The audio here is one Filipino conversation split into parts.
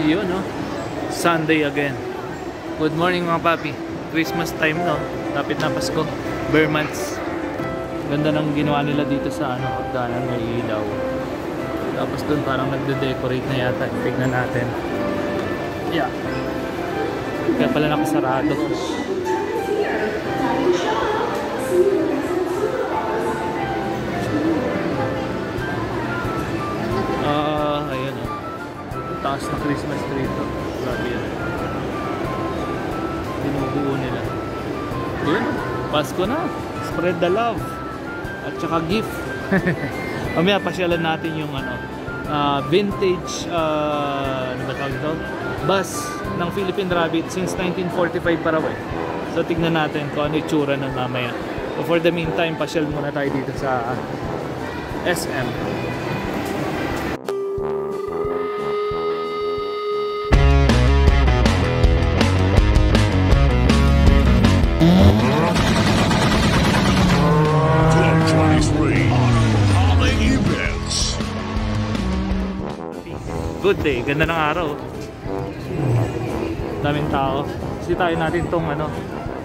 Yun, no? Sunday again. Good morning mga papi. Christmas time, no? Lapit na Pasko. Bare months. Ganda ng ginawa nila dito sa ano, hagdanan, may ilaw. Tapos doon parang nagde-decorate na yata. Tignan natin. Yeah. Kaya pala nakasarado. Ayun, oh. Taas na Christmas tree ito. Grabe yun. Binubuo nila. Yun, Pasko na. Spread the love. At saka gift. Mamaya pasyalan natin yung ano, vintage ano ba tawag ito? Bus ng Philippine Rabbit since 1945 Paraguay. So tignan natin kung ano itsura ng mamaya. So for the meantime, pasyal muna tayo dito sa SM. Good day, ganda ng araw. Daming tao. Sitayin natin tong ano,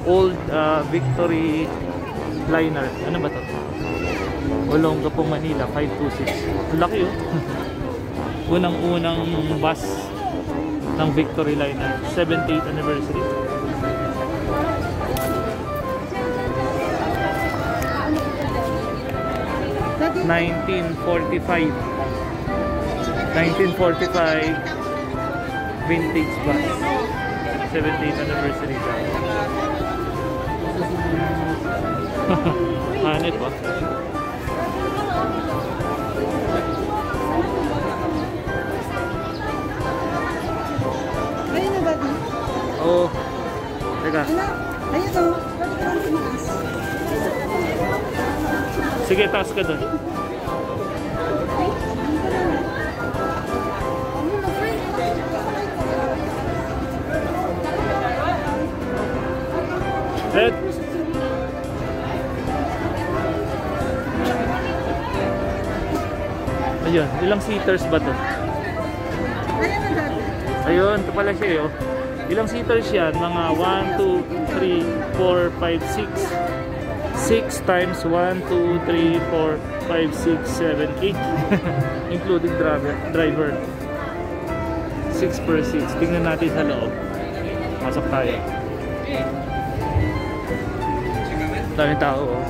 old Victory liner. Ano ba to? Olongapo, Manila 526. Laki oh. Unang-unang bus ng Victory liner, 78th anniversary. ...1945 vintage bus, 78th anniversary tayo. Hanip ah. Ayun na ba di? Oo. Teka. Ayun o. Sige, taas ka dun. Red. Ayun, ilang seaters ba to? Ayun, ito pala siya oh. Ilang seaters yan? Mga 1, 2, 3, 4, 5, 6 6 times 1, 2, 3, 4, 5, 6, 7, 8 including driver 6 per seat. Tingnan natin sa loob. Pasok tayo. Daming tao oh.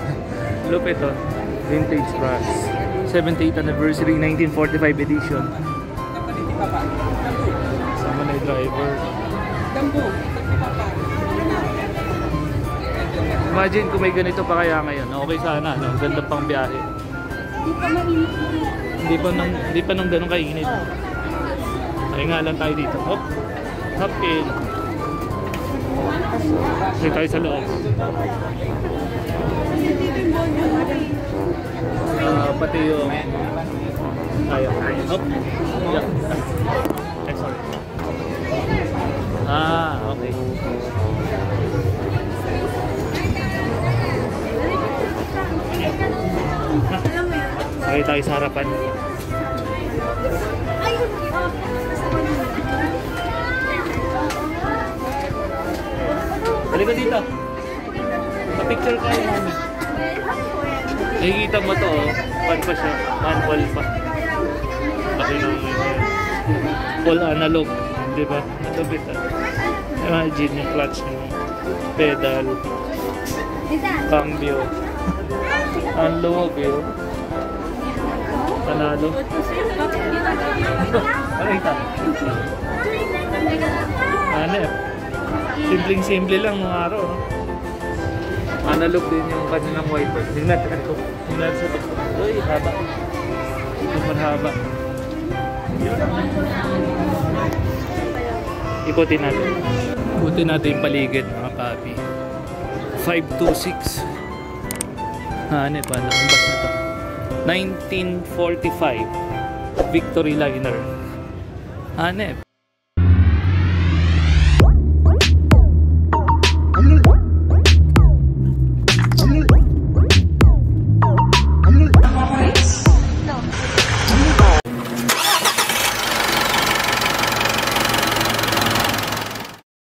Lupit oh. Vintage bus, 78th anniversary 1945 edition. Sama na yung driver. Imagine kung may ganito pa kaya ngayon. Okay sana, no? Ganda pang biyahe. Hindi pa nang ganun kainit. Ay nga lang tayo dito. Hop. Hop in. Sige tayo sa loob. Pati yung tayo. Hop. Yeah. Ay, sorry. Okay. Okay tayo sa harapan. Halika dito. Pa-picture kayo namin. Nakikita mo to oh. Pan pa siya. Manual pa. Laki ng all analog. Diba? Natubit ah. Imagine yung clutch ng pedal. Cambio. Ang luwag yun. Panalo. Ano ito? Ano eh? Simpleng-simple lang mga araw. No? Analog din yung kanilang wiper. Tingnan ko. Tingnan sa ito. Uy, haba. Super haba. Ikutin natin. Ikutin natin yung paligid mga papi. 526. Ano pa? Nakambas na ito. 1945 Victory liner. Hanep.